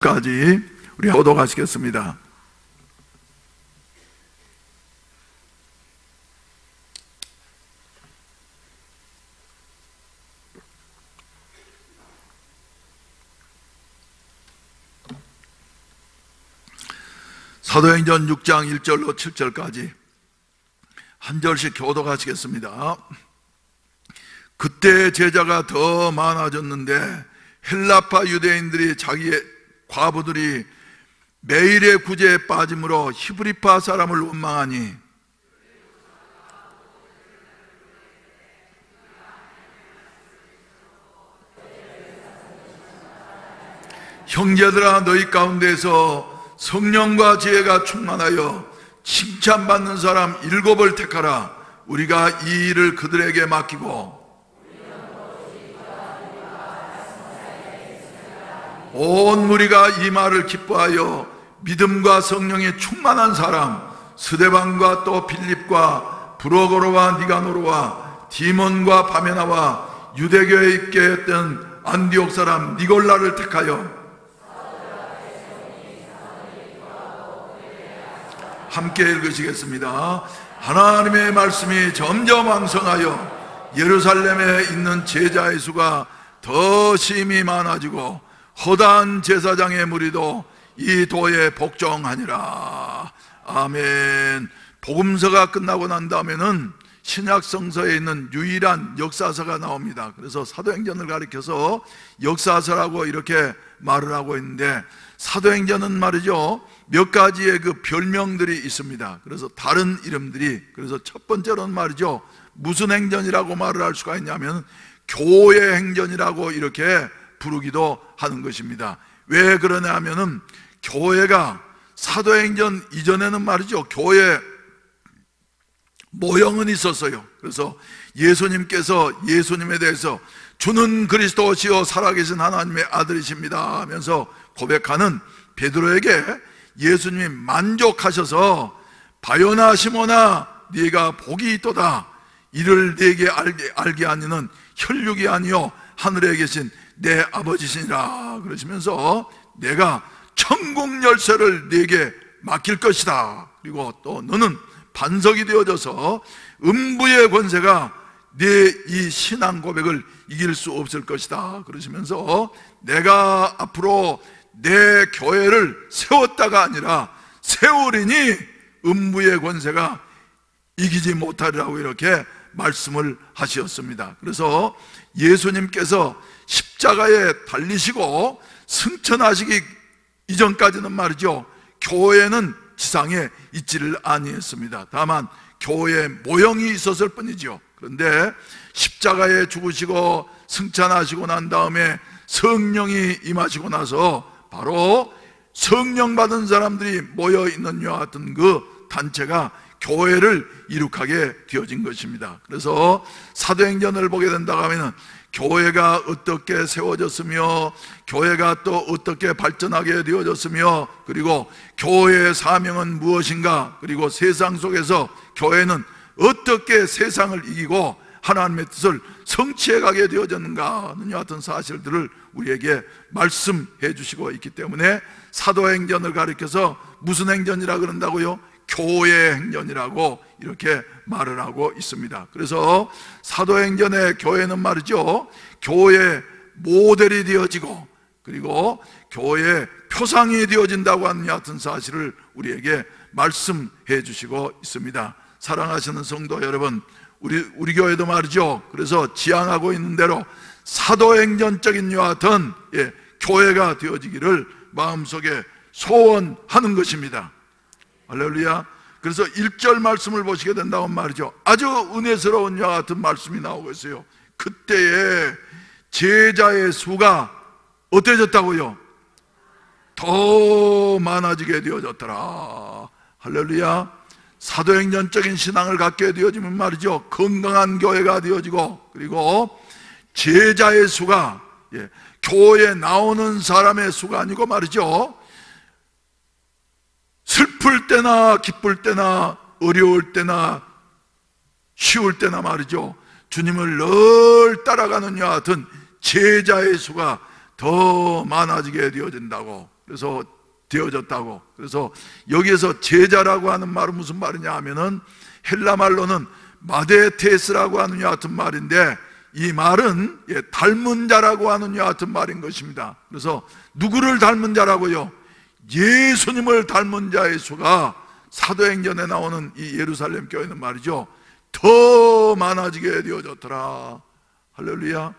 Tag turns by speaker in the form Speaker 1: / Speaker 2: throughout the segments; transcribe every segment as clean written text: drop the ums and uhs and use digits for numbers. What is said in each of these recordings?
Speaker 1: 까지 우리 교독하시겠습니다. 사도행전 6장 1절로 7절까지 한 절씩 교독하시겠습니다. 그때 제자가 더 많아졌는데 헬라파 유대인들이 자기의 과부들이 매일의 구제에 빠짐으로 히브리파 사람을 원망하니 형제들아 너희 가운데서 성령과 지혜가 충만하여 칭찬받는 사람 7을 택하라. 우리가 이 일을 그들에게 맡기고 온 무리가 이 말을 기뻐하여 믿음과 성령이 충만한 사람 스데반과 또 빌립과 브로고로와 니가노로와 디몬과 바메나와 유대교에 있게 했던 안디옥 사람 니골라를 택하여 함께 읽으시겠습니다. 하나님의 말씀이 점점 왕성하여 예루살렘에 있는 제자의 수가 더 심히 많아지고 허다한 제사장의 무리도 이 도에 복종하니라. 아멘. 복음서가 끝나고 난 다음에는 신약성서에 있는 유일한 역사서가 나옵니다. 그래서 사도행전을 가리켜서 역사서라고 이렇게 말을 하고 있는데, 사도행전은 말이죠, 몇 가지의 그 별명들이 있습니다. 그래서 다른 이름들이, 그래서 첫 번째로는 말이죠, 무슨 행전이라고 말을 할 수가 있냐면 교회 행전이라고 이렇게 부르기도 하는 것입니다. 왜 그러냐 하면은 교회가 사도행전 이전에는 말이죠, 교회 모형은 있었어요. 그래서 예수님께서 예수님에 대해서 주는 그리스도시요 살아계신 하나님의 아들이십니다 하면서 고백하는 베드로에게 예수님이 만족하셔서 바요나 시몬아 네가 복이 있도다. 이를 네게 알게 하니는 혈육이 아니요 하늘에 계신 내 아버지시니라 그러시면서 내가 천국 열쇠를 네게 맡길 것이다. 그리고 또 너는 반석이 되어져서 음부의 권세가 네 이 신앙 고백을 이길 수 없을 것이다 그러시면서 내가 앞으로 내 교회를 세웠다가 아니라 세우리니 음부의 권세가 이기지 못하리라고 이렇게 말씀을 하셨습니다. 그래서 예수님께서 십자가에 달리시고 승천하시기 이전까지는 말이죠, 교회는 지상에 있지를 아니했습니다. 다만 교회의 모형이 있었을 뿐이죠. 그런데 십자가에 죽으시고 승천하시고 난 다음에 성령이 임하시고 나서 바로 성령 받은 사람들이 모여있는 이와 같은 그 단체가 교회를 이룩하게 되어진 것입니다. 그래서 사도행전을 보게 된다고 하면 교회가 어떻게 세워졌으며 교회가 또 어떻게 발전하게 되어졌으며 그리고 교회의 사명은 무엇인가, 그리고 세상 속에서 교회는 어떻게 세상을 이기고 하나님의 뜻을 성취해 가게 되어졌는가 하는 같은 사실들을 우리에게 말씀해 주시고 있기 때문에 사도행전을 가리켜서 무슨 행전이라 그런다고요? 교회 행전이라고 이렇게 말을 하고 있습니다. 그래서 사도행전의 교회는 말이죠, 교회 모델이 되어지고 그리고 교회의 표상이 되어진다고 하는 같은 사실을 우리에게 말씀해 주시고 있습니다. 사랑하시는 성도 여러분, 우리 교회도 말이죠, 그래서 지향하고 있는 대로 사도행전적인 이와 같은 교회가 되어지기를 마음속에 소원하는 것입니다. 할렐루야. 그래서 1절 말씀을 보시게 된다면 말이죠, 아주 은혜스러운 이와 같은 말씀이 나오고 있어요. 그때에 제자의 수가 어때졌다고요? 더 많아지게 되어졌더라. 할렐루야. 사도행전적인 신앙을 갖게 되어지면 말이죠, 건강한 교회가 되어지고 그리고 제자의 수가 교회에 나오는 사람의 수가 아니고 말이죠, 슬플 때나 기쁠 때나 어려울 때나 쉬울 때나 말이죠, 주님을 늘 따라가는 이와 같은 제자의 수가 더 많아지게 되어진다고. 그래서 되어졌다고. 그래서 여기에서 제자라고 하는 말은 무슨 말이냐 하면은 헬라 말로는 마데테스라고 하는 여 같은 말인데, 이 말은 닮은 자라고 하는 여 같은 말인 것입니다. 그래서 누구를 닮은 자라고요? 예수님을 닮은 자의 수가 사도행전에 나오는 이 예루살렘 교회는 말이죠, 더 많아지게 되어졌더라. 할렐루야.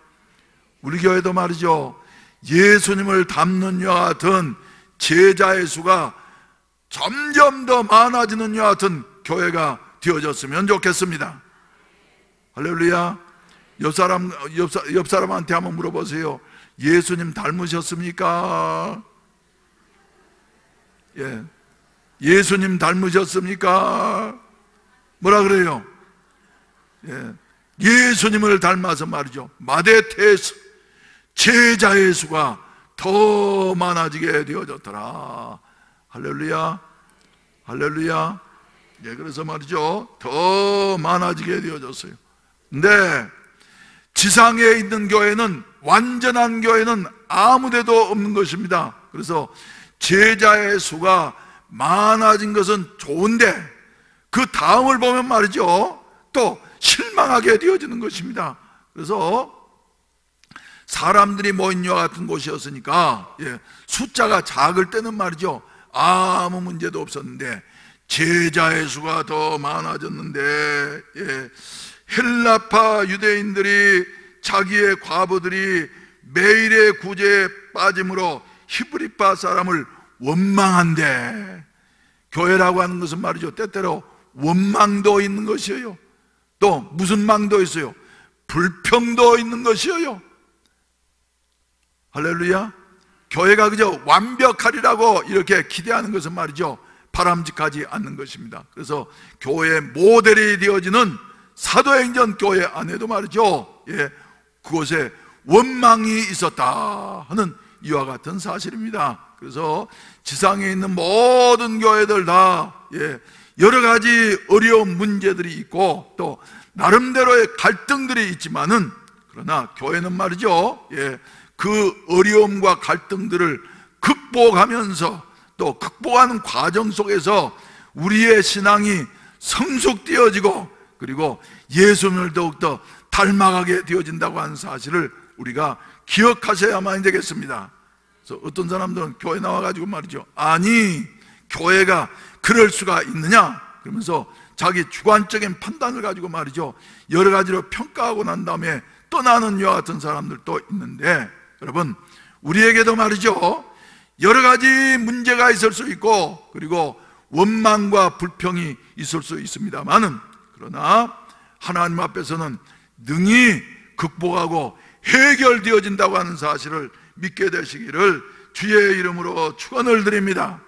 Speaker 1: 우리 교회도 말이죠, 예수님을 닮는 여 같은 제자의 수가 점점 더 많아지는 여 같은 교회가 되어졌으면 좋겠습니다. 할렐루야. 옆 사람한테 한번 물어보세요. 예수님 닮으셨습니까? 예. 예수님 닮으셨습니까? 뭐라 그래요? 예. 예수님을 닮아서 말이죠, 마데테스, 제자의 수가 더 많아지게 되어졌더라. 할렐루야. 할렐루야. 예, 그래서 말이죠, 더 많아지게 되어졌어요. 근데 지상에 있는 교회는, 완전한 교회는 아무데도 없는 것입니다. 그래서 제자의 수가 많아진 것은 좋은데 그 다음을 보면 말이죠, 또 실망하게 되어지는 것입니다. 그래서 사람들이 모인 여 같은 곳이었으니까 숫자가 작을 때는 말이죠, 아무 문제도 없었는데 제자의 수가 더 많아졌는데, 헬라파 유대인들이 자기의 과부들이 매일의 구제에 빠짐으로 히브리파 사람을 원망한대. 교회라고 하는 것은 말이죠, 때때로 원망도 있는 것이에요. 또 무슨 망도 있어요? 불평도 있는 것이에요. 할렐루야. 교회가 그저 완벽하리라고 이렇게 기대하는 것은 말이죠, 바람직하지 않는 것입니다. 그래서 교회의 모델이 되어지는 사도행전 교회 안에도 말이죠, 그곳에 원망이 있었다 하는 이와 같은 사실입니다. 그래서 지상에 있는 모든 교회들 다 여러 가지 어려운 문제들이 있고 또 나름대로의 갈등들이 있지만은, 그러나 교회는 말이죠, 그 어려움과 갈등들을 극복하면서 또 극복하는 과정 속에서 우리의 신앙이 성숙되어지고, 그리고 예수님을 더욱더 닮아가게 되어진다고 하는 사실을 우리가 기억하셔야만 되겠습니다. 그래서 어떤 사람들은 교회 나와가지고 말이죠, 아니 교회가 그럴 수가 있느냐 그러면서 자기 주관적인 판단을 가지고 말이죠, 여러 가지로 평가하고 난 다음에 떠나는 이와 같은 사람들도 있는데, 여러분 우리에게도 말이죠, 여러 가지 문제가 있을 수 있고 그리고 원망과 불평이 있을 수 있습니다만은, 그러나 하나님 앞에서는 능히 극복하고 해결되어진다고 하는 사실을 믿게 되시기를 주의 이름으로 축원을 드립니다.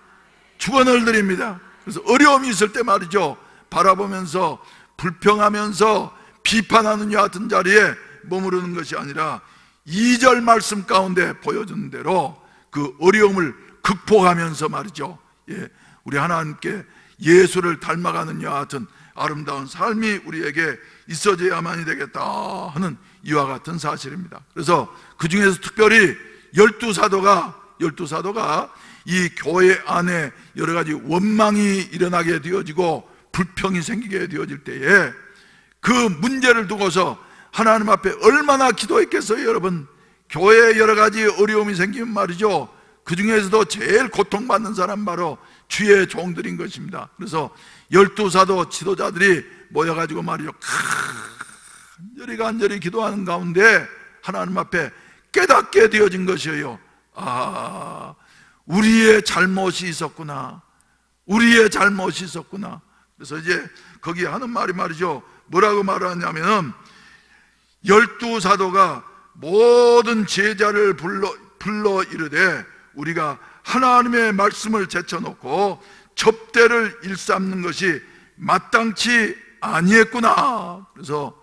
Speaker 1: 축원을 드립니다. 그래서 어려움이 있을 때 말이죠, 바라보면서 불평하면서 비판하는 여 같은 자리에 머무르는 것이 아니라 2절 말씀 가운데 보여주는 대로 그 어려움을 극복하면서 말이죠, 우리 하나님께 예수를 닮아가는 여 같은 아름다운 삶이 우리에게 있어져야만이 되겠다 하는 이와 같은 사실입니다. 그래서 그 중에서 특별히 12사도가 이 교회 안에 여러 가지 원망이 일어나게 되어지고 불평이 생기게 되어질 때에 그 문제를 두고서 하나님 앞에 얼마나 기도했겠어요. 여러분, 교회에 여러 가지 어려움이 생기면 말이죠, 그 중에서도 제일 고통받는 사람 바로 주의 종들인 것입니다. 그래서 12사도 지도자들이 모여가지고 말이죠, 간절히 기도하는 가운데 하나님 앞에 깨닫게 되어진 것이에요. 아, 우리의 잘못이 있었구나. 우리의 잘못이 있었구나. 그래서 이제 거기 하는 말이 말이죠, 뭐라고 말하냐면은 12사도가 모든 제자를 불러 이르되 우리가 하나님의 말씀을 제쳐놓고 접대를 일삼는 것이 마땅치 아니했구나. 그래서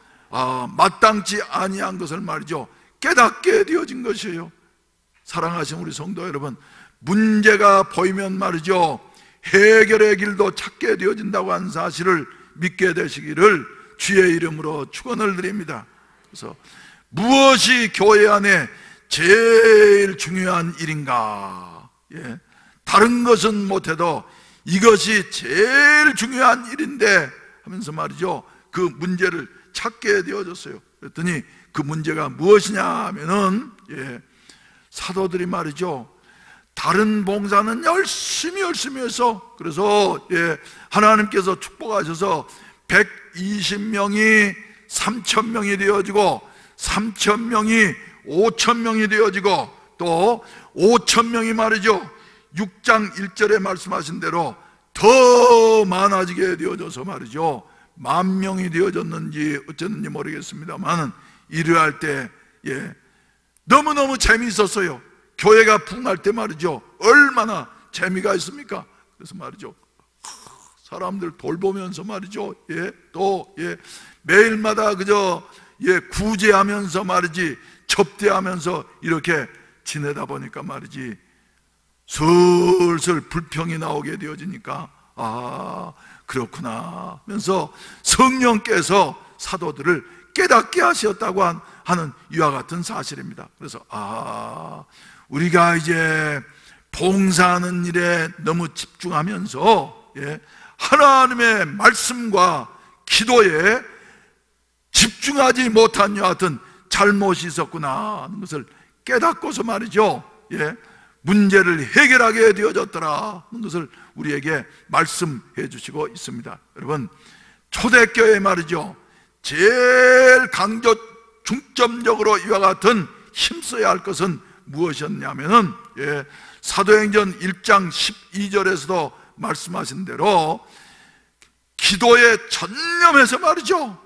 Speaker 1: 마땅치 아니한 것을 말이죠, 깨닫게 되어진 것이에요. 사랑하신 우리 성도 여러분, 문제가 보이면 말이죠, 해결의 길도 찾게 되어진다고 하는 사실을 믿게 되시기를 주의 이름으로 축원을 드립니다. 그래서 무엇이 교회 안에 제일 중요한 일인가? 다른 것은 못해도 이것이 제일 중요한 일인데 하면서 말이죠, 그 문제를 찾게 되어졌어요. 그랬더니 그 문제가 무엇이냐 하면은, 사도들이 말이죠, 다른 봉사는 열심히 해서, 그래서 하나님께서 축복하셔서 120명이 3,000명이 되어지고, 3,000명이 5,000명이 되어지고, 또 5,000명이 말이죠, 6장 1절에 말씀하신 대로 더 많아지게 되어져서 말이죠, 10,000명이 되어졌는지 어쨌는지 모르겠습니다만, 일을 할 때 너무너무 재미있었어요. 교회가 부흥할 때 말이죠, 얼마나 재미가 있습니까? 그래서 말이죠, 사람들 돌보면서 말이죠, 또 매일마다 그저 구제하면서 말이지, 접대하면서 이렇게 지내다 보니까 말이지, 슬슬 불평이 나오게 되어지니까, 아, 그렇구나 하면서 성령께서 사도들을 깨닫게 하셨다고 하는 이와 같은 사실입니다. 그래서 우리가 이제 봉사하는 일에 너무 집중하면서 하나님의 말씀과 기도에 집중하지 못한 이와 같은 잘못이 있었구나 하는 것을 깨닫고서 말이죠, 문제를 해결하게 되어졌더라 하는 것을 우리에게 말씀해 주시고 있습니다. 여러분, 초대교회 말이죠, 제일 강조 중점적으로 이와 같은 힘써야 할 것은 무엇이었냐면은, 사도행전 1장 12절에서도 말씀하신 대로 기도에 전념해서 말이죠.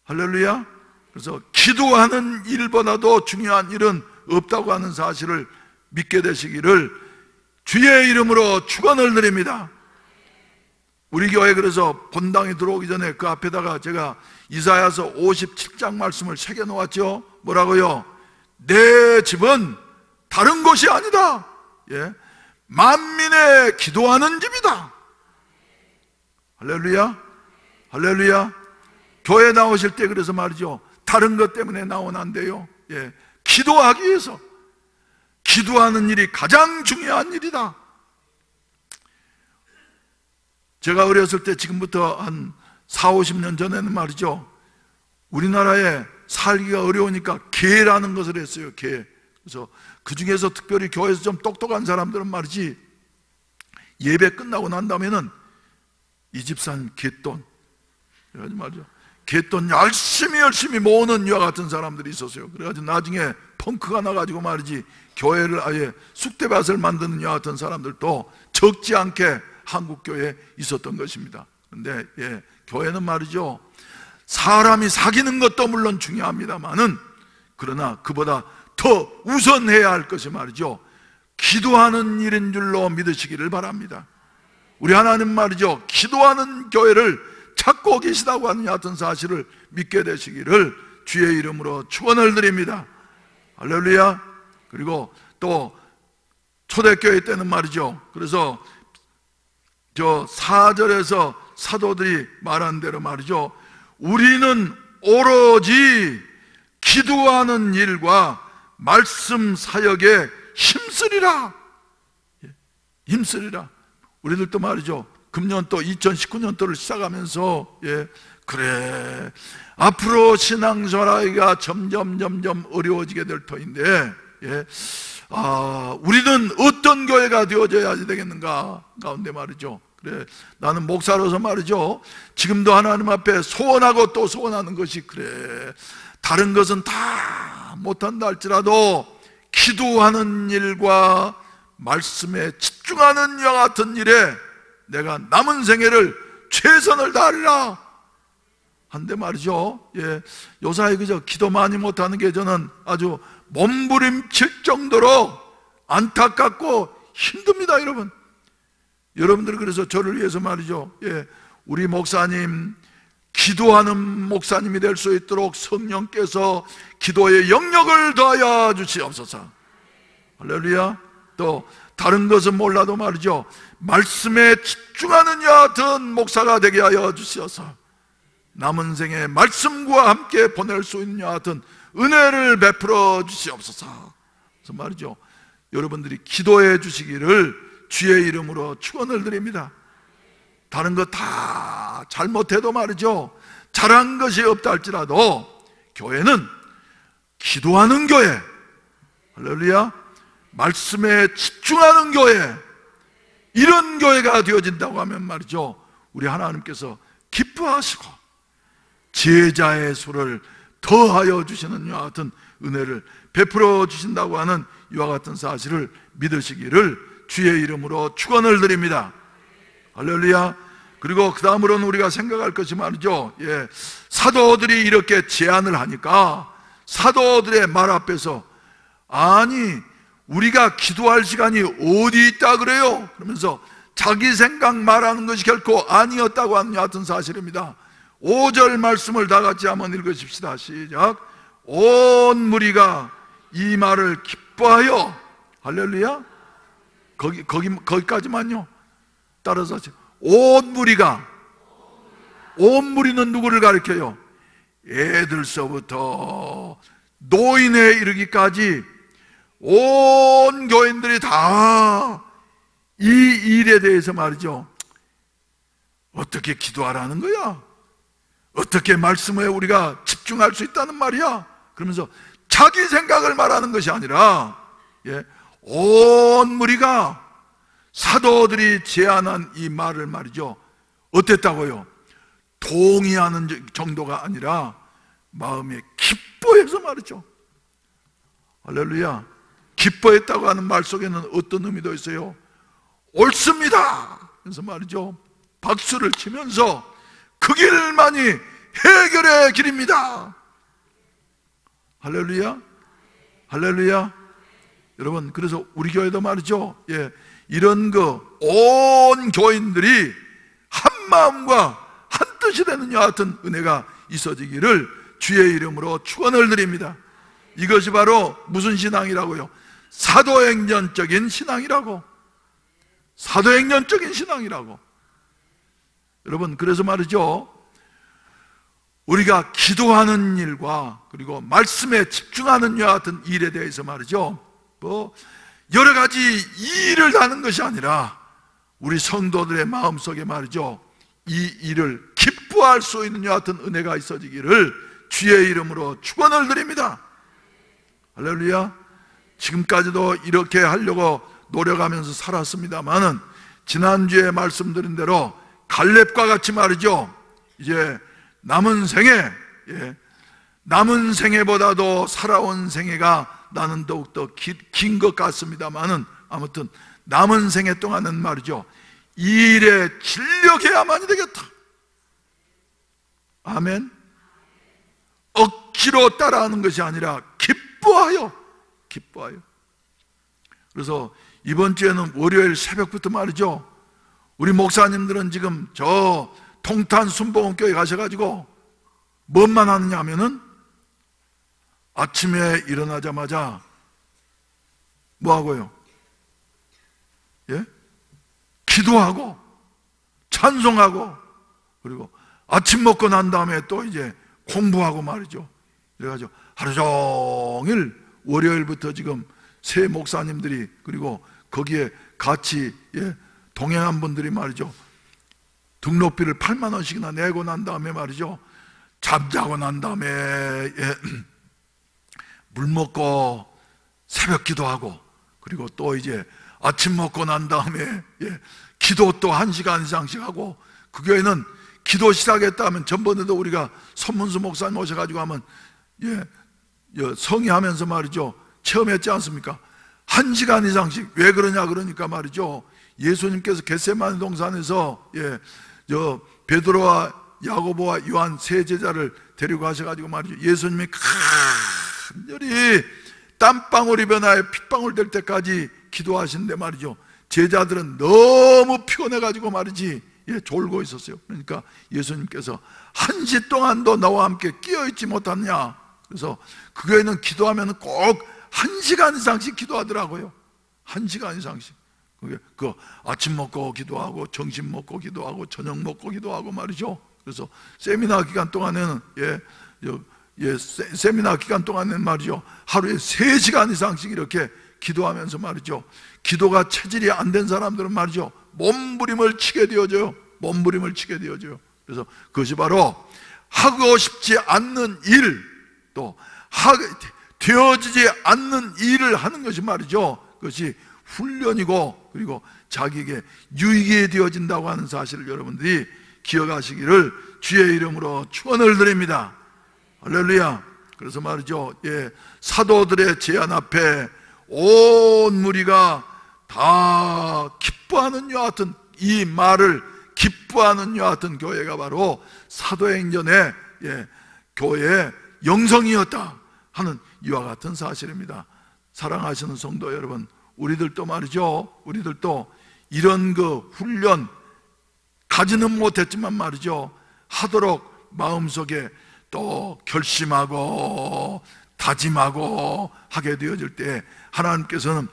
Speaker 1: 할렐루야. 그래서 기도하는 일보다도 중요한 일은 없다고 하는 사실을 믿게 되시기를 주의 이름으로 축원을 드립니다. 우리 교회 그래서 본당에 들어오기 전에 그 앞에다가 제가 이사야서 57장 말씀을 새겨 놓았죠. 뭐라고요? 내 집은 다른 곳이 아니다. 만민의 기도하는 집이다. 할렐루야. 할렐루야. 교회 나오실 때 그래서 말이죠, 다른 것 때문에 나오면 안 돼요. 기도하기 위해서, 기도하는 일이 가장 중요한 일이다. 제가 어렸을 때, 지금부터 한 40-50년 전에는 말이죠, 우리나라에 살기가 어려우니까 계라는 것을 했어요. 계. 그래서 그 중에서 특별히 교회에서 좀 똑똑한 사람들은 말이지, 예배 끝나고 난 다음에는 이 집산 갯돈, 그래가지고 말이죠, 갯돈 열심히 모으는 이와 같은 사람들이 있었어요. 그래가지고 나중에 펑크가 나가지고 말이지, 교회를 아예 쑥대밭을 만드는 이와 같은 사람들도 적지 않게 한국교회에 있었던 것입니다. 그런데 교회는 말이죠, 사람이 사귀는 것도 물론 중요합니다만은, 그러나 그보다 더 우선해야 할 것이 말이죠, 기도하는 일인 줄로 믿으시기를 바랍니다. 우리 하나님 말이죠, 기도하는 교회를 찾고 계시다고 하는 같은 사실을 믿게 되시기를 주의 이름으로 축원을 드립니다. 할렐루야. 그리고 또 초대교회 때는 말이죠, 그래서 저 4절에서 사도들이 말한 대로 말이죠, 우리는 오로지 기도하는 일과 말씀 사역에 힘쓰리라. 힘쓰리라. 우리들도 말이죠, 금년 또 2019년도를 시작하면서 그래, 앞으로 신앙생활하기가 점점 어려워지게 될 터인데, 우리는 어떤 교회가 되어져야 되겠는가 가운데 말이죠, 그래, 나는 목사로서 말이죠, 지금도 하나님 앞에 소원하고 또 소원하는 것이, 그래, 다른 것은 다 못한다 할지라도 기도하는 일과 말씀에 집중하는 이와 같은 일에 내가 남은 생애를 최선을 다하리라 한데 말이죠, 요사이 그저 기도 많이 못하는 게 저는 아주 몸부림칠 정도로 안타깝고 힘듭니다. 여러분들 그래서 저를 위해서 말이죠, 우리 목사님, 기도하는 목사님이 될 수 있도록 성령께서 기도의 영역을 더하여 주시옵소서. 할렐루야. 또 다른 것은 몰라도 말이죠, 말씀에 집중하는 여하튼 목사가 되게 하여 주시옵소서. 남은 생에 말씀과 함께 보낼 수 있는 여하튼 은혜를 베풀어 주시옵소서. 그래서 말이죠, 여러분들이 기도해 주시기를 주의 이름으로 축원을 드립니다. 다른 거 다 잘못해도 말이죠, 잘한 것이 없다 할지라도 교회는 기도하는 교회, 할렐루야, 말씀에 집중하는 교회, 이런 교회가 되어진다고 하면 말이죠, 우리 하나님께서 기뻐하시고 제자의 수를 더하여 주시는 이와 같은 은혜를 베풀어 주신다고 하는 이와 같은 사실을 믿으시기를 주의 이름으로 축원을 드립니다. 할렐루야. 그리고 그 다음으로는 우리가 생각할 것이 말이죠, 사도들이 이렇게 제안을 하니까 사도들의 말 앞에서 아니 우리가 기도할 시간이 어디 있다 그래요? 그러면서 자기 생각 말하는 것이 결코 아니었다고 하는 같은 사실입니다. 5절 말씀을 다 같이 한번 읽으십시다. 시작. 온 무리가 이 말을 기뻐하여, 할렐루야, 거기까지만요. 따라서 온 무리가, 온 무리는 누구를 가리켜요? 애들서부터 노인에 이르기까지 온 교인들이 다 이 일에 대해서 말이죠, 어떻게 기도하라는 거야? 어떻게 말씀에 우리가 집중할 수 있다는 말이야? 그러면서 자기 생각을 말하는 것이 아니라 온 무리가 사도들이 제안한 이 말을 말이죠, 어땠다고요? 동의하는 정도가 아니라 마음에 기뻐해서 말이죠. 할렐루야. 기뻐했다고 하는 말 속에는 어떤 의미도 있어요? 옳습니다. 그래서 말이죠, 박수를 치면서 그 길만이 해결의 길입니다. 할렐루야. 할렐루야. 여러분, 그래서 우리 교회도 말이죠, 이런 온 교인들이 한 마음과 한 뜻이 되는 이와 같은 은혜가 있어지기를 주의 이름으로 축원을 드립니다. 이것이 바로 무슨 신앙이라고요? 사도행전적인 신앙이라고. 사도행전적인 신앙이라고. 여러분, 그래서 말이죠, 우리가 기도하는 일과 그리고 말씀에 집중하는 이와 같은 일에 대해서 말이죠, 여러 가지 일을 하는 것이 아니라 우리 성도들의 마음속에 말이죠, 이 일을 기뻐할 수 있는 이와 같은 은혜가 있어지기를 주의 이름으로 축원을 드립니다. 할렐루야. 지금까지도 이렇게 하려고 노력하면서 살았습니다만은 지난주에 말씀드린 대로 갈렙과 같이 말이죠, 이제 남은 생애보다도 살아온 생애가 나는 더욱더 긴 것 같습니다만은 아무튼 남은 생애 동안은 말이죠, 이 일에 진력해야만이 되겠다. 아멘. 억지로 따라하는 것이 아니라 기뻐하여. 그래서 이번 주에는 월요일 새벽부터 말이죠, 우리 목사님들은 지금 저 통탄 순복음교회 가셔가지고 뭔만 하느냐 하면은 아침에 일어나자마자 뭐 하고요? 기도하고 찬송하고 그리고 아침 먹고 난 다음에 또 이제 공부하고 말이죠. 그래가지고 하루 종일 월요일부터 지금 새 목사님들이 그리고 거기에 같이 동행한 분들이 말이죠, 등록비를 8만 원씩이나 내고 난 다음에 말이죠, 잠자고 난 다음에 물 먹고 새벽 기도하고 그리고 또 이제 아침 먹고 난 다음에 기도 또 1시간 이상씩 하고, 그 교회는 기도 시작했다 하면 전번에도 우리가 선문수 목사님 오셔가지고 하면 성의하면서 말이죠, 체험했지 않습니까? 1시간 이상씩. 왜 그러냐 그러니까 말이죠, 예수님께서 겟세마네 동산에서 베드로와 야고보와 요한 세 제자를 데리고 가셔가지고 말이죠, 예수님이 간절히 땀방울이 변하여 핏방울 될 때까지 기도하시는데 말이죠, 제자들은 너무 피곤해가지고 말이지 졸고 있었어요. 그러니까 예수님께서 1시 동안도 나와 함께 끼어있지 못하느냐. 그래서 그 교회는 기도하면 꼭 1시간 이상씩 기도하더라고요. 1시간 이상씩. 그 아침 먹고 기도하고 점심 먹고 기도하고 저녁 먹고 기도하고 말이죠. 그래서 세미나 기간 동안에는 세미나 기간 동안에는 말이죠, 하루에 3시간 이상씩 이렇게 기도하면서 말이죠, 기도가 체질이 안 된 사람들은 말이죠, 몸부림을 치게 되어져요. 몸부림을 치게 되어져요. 그래서 그것이 바로 하고 싶지 않는 일, 또 되어지지 않는 일을 하는 것이 말이죠, 그것이 훈련이고, 그리고 자기에게 유익이 되어진다고 하는 사실을 여러분들이 기억하시기를 주의 이름으로 축원을 드립니다. 할렐루야. 그래서 말이죠, 사도들의 제안 앞에 온 무리가 다 기뻐하는 이와 같은, 이 말을 기뻐하는 이와 같은 교회가 바로 사도행전의 교회의 영성이었다 하는 이와 같은 사실입니다. 사랑하시는 성도 여러분, 우리들도 말이죠, 우리들도 이런 그 훈련 가지는 못했지만 말이죠, 하도록 마음속에 또 결심하고 다짐하고 하게 되어질 때 하나님께서는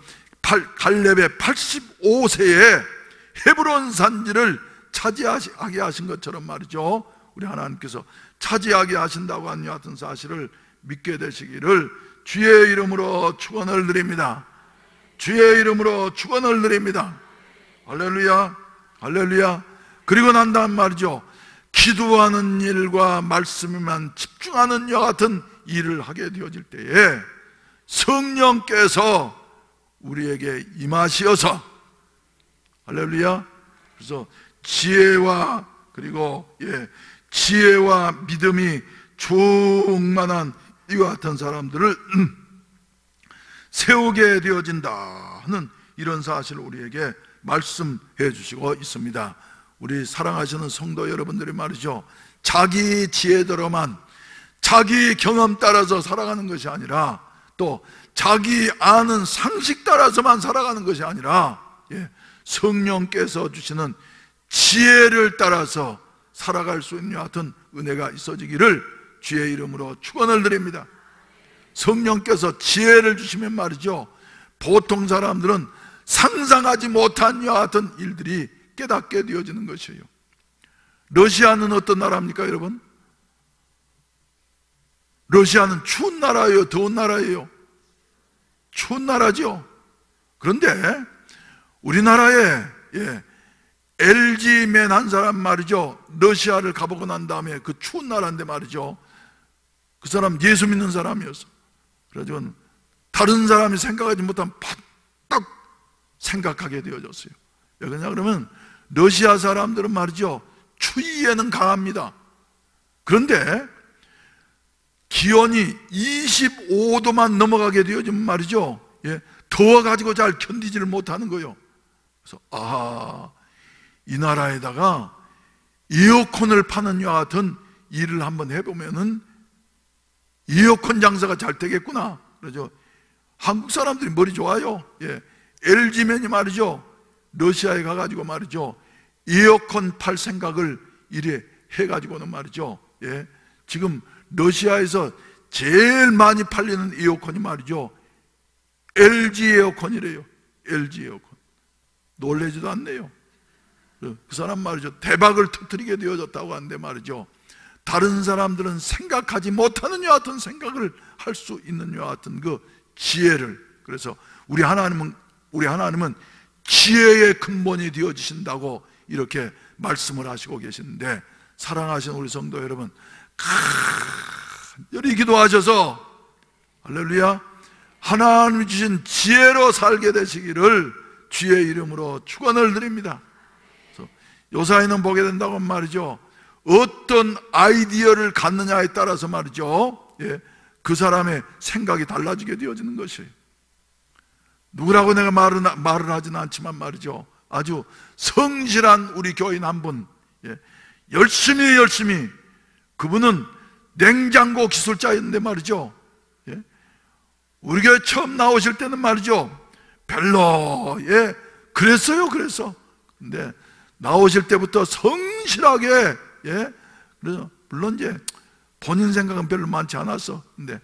Speaker 1: 갈렙의 85세에 헤브론 산지를 차지하게 하신 것처럼 말이죠, 우리 하나님께서 차지하게 하신다고 하는 같은 사실을 믿게 되시기를 주의 이름으로 축원을 드립니다. 주의 이름으로 축원을 드립니다. 할렐루야, 할렐루야. 그리고 난 다음 말이죠, 기도하는 일과 말씀에만 집중하는 이와 같은 일을 하게 되어질 때에 성령께서 우리에게 임하시어서, 할렐루야. 그래서 지혜와, 그리고 지혜와 믿음이 충만한 이와 같은 사람들을 세우게 되어진다 하는 이런 사실을 우리에게 말씀해 주시고 있습니다. 우리 사랑하시는 성도 여러분들이 말이죠, 자기 지혜대로만, 자기 경험 따라서 살아가는 것이 아니라, 또 자기 아는 상식 따라서만 살아가는 것이 아니라, 성령께서 주시는 지혜를 따라서 살아갈 수 있는 같은 은혜가 있어지기를 주의 이름으로 축원을 드립니다. 성령께서 지혜를 주시면 말이죠, 보통 사람들은 상상하지 못한 이와 같은 일들이 깨닫게 되어지는 것이에요. 러시아는 어떤 나라입니까 여러분? 러시아는 추운 나라예요, 더운 나라예요? 추운 나라죠. 그런데 우리나라에 LG맨 한 사람 말이죠, 러시아를 가보고 난 다음에 그 추운 나라인데 말이죠, 그 사람 예수 믿는 사람이었어. 그래가지고 다른 사람이 생각하지 못한 바딱 생각하게 되어졌어요. 왜 그러냐 그러면 러시아 사람들은 말이죠, 추위에는 강합니다. 그런데 기온이 25도만 넘어가게 되어지면 말이죠, 더워가지고 잘 견디지를 못하는 거예요. 그래서 이 나라에다가 에어컨을 파는 이와 같은 일을 한번 해보면은 에어컨 장사가 잘 되겠구나. 그러죠. 한국 사람들이 머리 좋아요. LG맨이 말이죠, 러시아에 가가지고 말이죠, 에어컨 팔 생각을 이래 해가지고는 말이죠, 지금 러시아에서 제일 많이 팔리는 에어컨이 말이죠, LG 에어컨이래요. LG 에어컨. 놀라지도 않네요. 그 사람 말이죠, 대박을 터뜨리게 되어졌다고 하는데 말이죠, 다른 사람들은 생각하지 못하는 이와 같은 생각을 할 수 있는 이와 같은 그 지혜를, 그래서 우리 하나님은 지혜의 근본이 되어지신다고 이렇게 말씀을 하시고 계시는데, 사랑하시는 우리 성도 여러분, 간절히 기도하셔서 할렐루야, 하나님이 주신 지혜로 살게 되시기를 주의 이름으로 축원을 드립니다. 요사이는 보게 된다고 말이죠, 어떤 아이디어를 갖느냐에 따라서 말이죠, 그 사람의 생각이 달라지게 되어지는 것이에요. 누구라고 내가 말을 하지는 않지만 말이죠, 아주 성실한 우리 교인 한 분, 열심히 그분은 냉장고 기술자였는데 말이죠, 우리 교회 처음 나오실 때는 말이죠, 별로 그랬어요. 근데 나오실 때부터 성실하게, 그래서 물론 이제 본인 생각은 별로 많지 않았어. 근데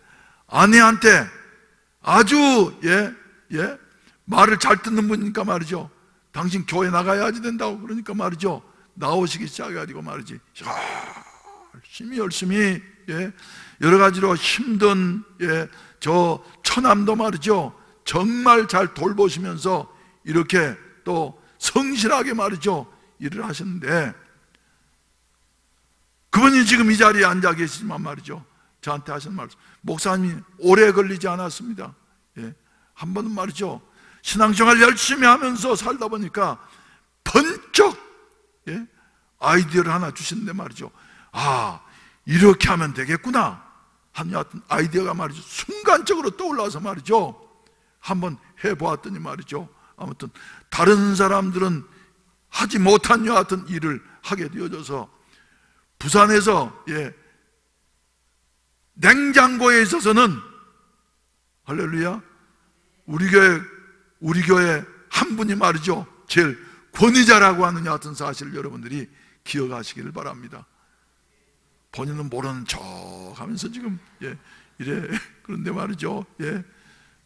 Speaker 1: 아내한테 아주 말을 잘 듣는 분이니까 말이죠, 당신 교회 나가야지 된다고 그러니까 말이죠, 나오시기 시작해가지고 말이지, 열심히 여러 가지로 힘든 저 처남도 말이죠, 정말 잘 돌보시면서 이렇게 또 성실하게 말이죠, 일을 하시는데, 그분이 지금 이 자리에 앉아 계시지만 말이죠, 저한테 하신 말씀, 목사님이 오래 걸리지 않았습니다. 예, 한 번은 말이죠, 신앙생활 열심히 하면서 살다 보니까 번쩍, 예, 아이디어를 하나 주시는데 말이죠, 아, 이렇게 하면 되겠구나 하는 아이디어가 말이죠, 순간적으로 떠올라서 말이죠, 한번 해보았더니 말이죠, 아무튼 다른 사람들은 하지 못한 여 같은 일을 하게 되어져서, 부산에서, 예, 냉장고에 있어서는 할렐루야, 우리 교회 한 분이 말이죠, 제일 권위자라고 하는 여 같은 사실을 여러분들이 기억하시기를 바랍니다. 본인은 모르는 척 하면서 지금, 예, 이래 그런데 말이죠, 예,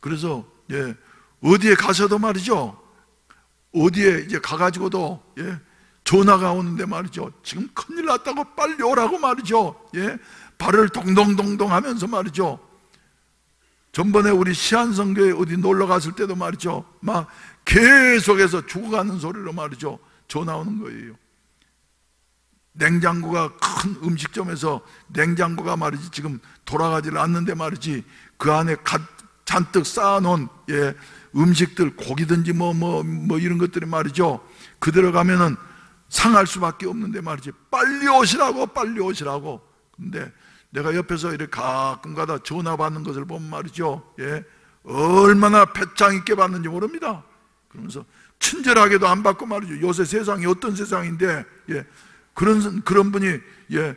Speaker 1: 그래서, 예, 어디에 가셔도 말이죠, 어디에 이제 가가지고도, 예, 전화가 오는데 말이죠, 지금 큰일 났다고 빨리 오라고 말이죠, 예, 발을 동동동동 하면서 말이죠, 전번에 우리 시안성교회 어디 놀러 갔을 때도 말이죠, 막 계속해서 죽어가는 소리로 말이죠, 전화 오는 거예요. 냉장고가, 큰 음식점에서 냉장고가 말이지 지금 돌아가지를 않는데 말이지, 그 안에 잔뜩 쌓아놓은, 예, 음식들, 고기든지 뭐 이런 것들이 말이죠, 그대로 가면은 상할 수밖에 없는데 말이지, 빨리 오시라고. 근데 내가 옆에서 이렇게 가끔 가다 전화 받는 것을 보면 말이죠, 예, 얼마나 배짱 있게 받는지 모릅니다. 그러면서 친절하게도 안 받고 말이죠, 요새 세상이 어떤 세상인데, 예, 그런 분이, 예,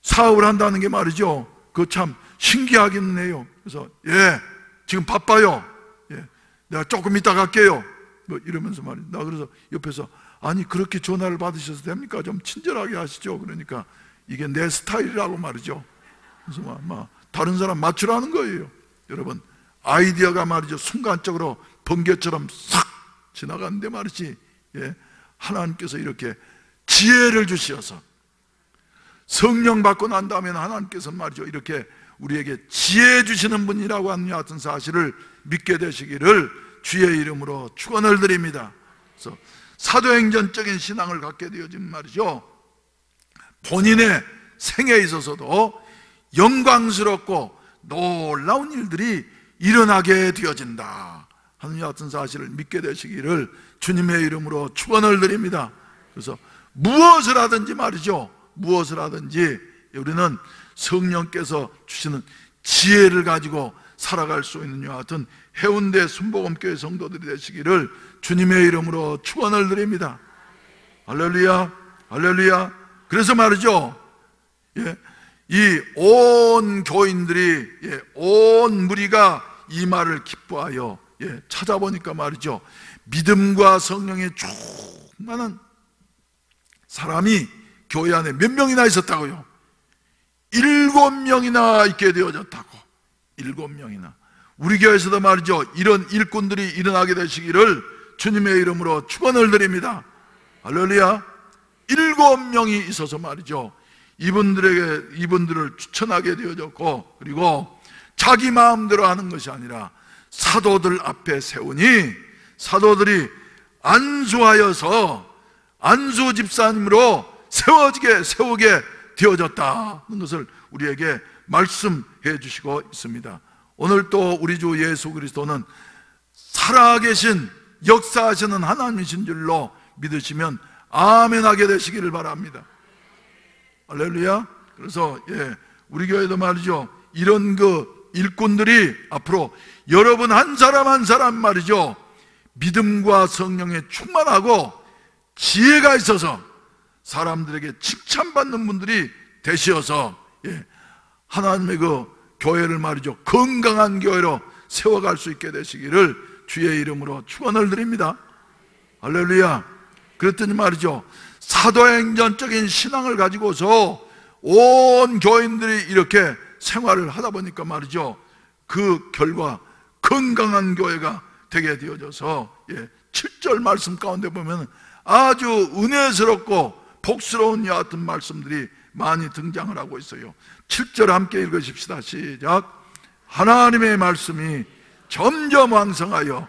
Speaker 1: 사업을 한다는 게 말이죠, 그거 참 신기하기는 해요. 그래서, 예, 지금 바빠요, 예, 내가 조금 이따 갈게요, 뭐 이러면서 말이죠. 나 그래서 옆에서, 아니 그렇게 전화를 받으셔도 됩니까? 좀 친절하게 하시죠. 그러니까 이게 내 스타일이라고 말이죠. 그래서 막 다른 사람 맞추라는 거예요. 여러분, 아이디어가 말이죠, 순간적으로 번개처럼 싹 지나가는데 말이지, 예, 하나님께서 이렇게 지혜를 주시어서, 성령 받고 난 다음에 하나님께서 말이죠, 이렇게 우리에게 지혜 주시는 분이라고 하는 같은 사실을 믿게 되시기를 주의 이름으로 축원을 드립니다. 그래서 사도행전적인 신앙을 갖게 되어진 말이죠, 본인의 생에 있어서도 영광스럽고 놀라운 일들이 일어나게 되어진다 하는 같은 사실을 믿게 되시기를 주님의 이름으로 축원을 드립니다. 그래서 무엇을 하든지 말이죠, 무엇을 하든지 우리는 성령께서 주시는 지혜를 가지고 살아갈 수 있는 여 같은 해운대 순복음교회 성도들이 되시기를 주님의 이름으로 축원을 드립니다. 할렐루야, 할렐루야. 그래서 말이죠, 예, 이 온 교인들이, 예, 온 무리가 이 말을 기뻐하여, 예, 찾아보니까 말이죠, 믿음과 성령에 충만한 사람이 교회 안에 몇 명이나 있었다고요? 7명이나 있게 되어졌다고. 7명이나. 우리 교회에서도 말이죠, 이런 일꾼들이 일어나게 되시기를 주님의 이름으로 축원을 드립니다. 할렐루야. 7명이 있어서 말이죠, 이분들을 추천하게 되어졌고, 그리고 자기 마음대로 하는 것이 아니라 사도들 앞에 세우니 사도들이 안수하여서 안수 집사님으로 세우게 되어졌다는 것을 우리에게 말씀해 주시고 있습니다. 오늘 또 우리 주 예수 그리스도는 살아계신 역사하시는 하나님이신 줄로 믿으시면 아멘 하게 되시기를 바랍니다. 할렐루야. 그래서, 예, 우리 교회도 말이죠, 이런 일꾼들이 앞으로 여러분 한 사람 한 사람 말이죠, 믿음과 성령에 충만하고 지혜가 있어서 사람들에게 칭찬받는 분들이 되시어서, 예, 하나님의 교회를 말이죠, 건강한 교회로 세워갈 수 있게 되시기를 주의 이름으로 축원을 드립니다. 할렐루야. 그랬더니 말이죠, 사도행전적인 신앙을 가지고서 온 교인들이 이렇게 생활을 하다 보니까 말이죠, 그 결과 건강한 교회가 되게 되어져서, 예, 7절 말씀 가운데 보면 아주 은혜스럽고 복스러운 여 같은 말씀들이 많이 등장을 하고 있어요. 7절 함께 읽으십시다. 시작. 하나님의 말씀이 점점 왕성하여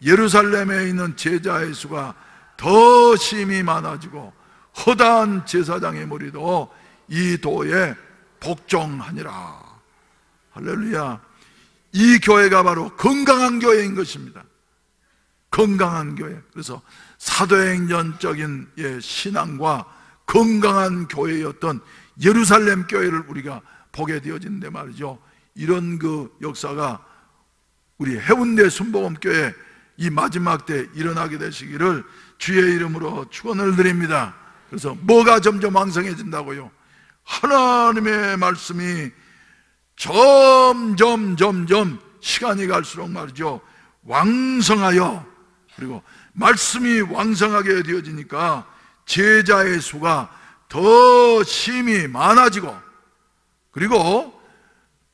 Speaker 1: 예루살렘에 있는 제자의 수가 더 심히 많아지고 허다한 제사장의 무리도 이 도에 복종하니라. 할렐루야. 이 교회가 바로 건강한 교회인 것입니다. 건강한 교회. 그래서 사도행전적인 신앙과 건강한 교회였던 예루살렘 교회를 우리가 보게 되어진데 말이죠. 이런 그 역사가 우리 해운대 순복음교회 이 마지막 때 일어나게 되시기를 주의 이름으로 축원을 드립니다. 그래서 뭐가 점점 왕성해진다고요? 하나님의 말씀이 점점 시간이 갈수록 말이죠, 왕성하여, 그리고 말씀이 왕성하게 되어지니까 제자의 수가 더 심히 많아지고, 그리고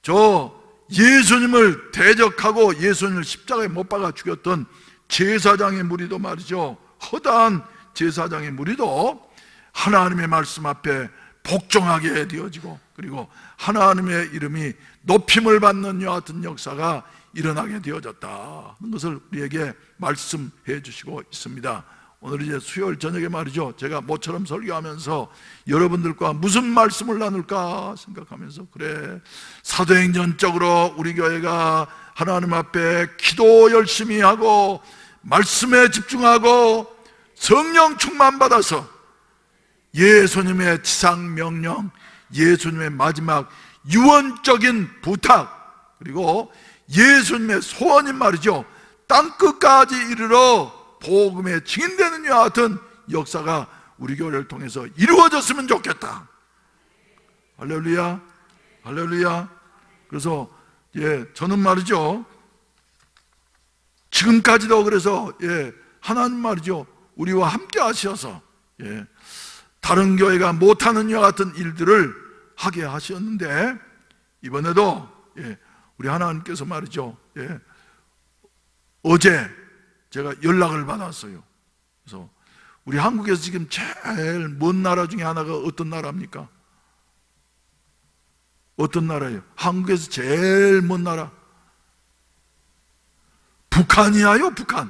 Speaker 1: 저 예수님을 대적하고 예수님을 십자가에 못 박아 죽였던 제사장의 무리도 말이죠, 허다한 제사장의 무리도 하나님의 말씀 앞에 복종하게 되어지고, 그리고 하나님의 이름이 높임을 받는 이와 같은 역사가 일어나게 되어졌다 하는 것을 우리에게 말씀해 주시고 있습니다. 오늘 이제 수요일 저녁에 말이죠, 제가 모처럼 설교하면서 여러분들과 무슨 말씀을 나눌까 생각하면서, 그래, 사도행전적으로 우리 교회가 하나님 앞에 기도 열심히 하고 말씀에 집중하고 성령 충만 받아서 예수님의 지상명령, 예수님의 마지막 유언적인 부탁, 그리고 예수님의 소원인 말이죠, 땅끝까지 이르러 복음에 증인되는 이와 같은 역사가 우리 교회를 통해서 이루어졌으면 좋겠다. 할렐루야, 할렐루야. 그래서 저는 말이죠, 지금까지도 그래서 하나님 말이죠, 우리와 함께 하셔서 다른 교회가 못하는 이와 같은 일들을 하게 하셨는데, 이번에도 우리 하나님께서 말이죠, 어제 제가 연락을 받았어요. 그래서 우리 한국에서 지금 제일 먼 나라 중에 하나가 어떤 나라입니까? 어떤 나라예요? 한국에서 제일 먼 나라 북한이야요. 북한.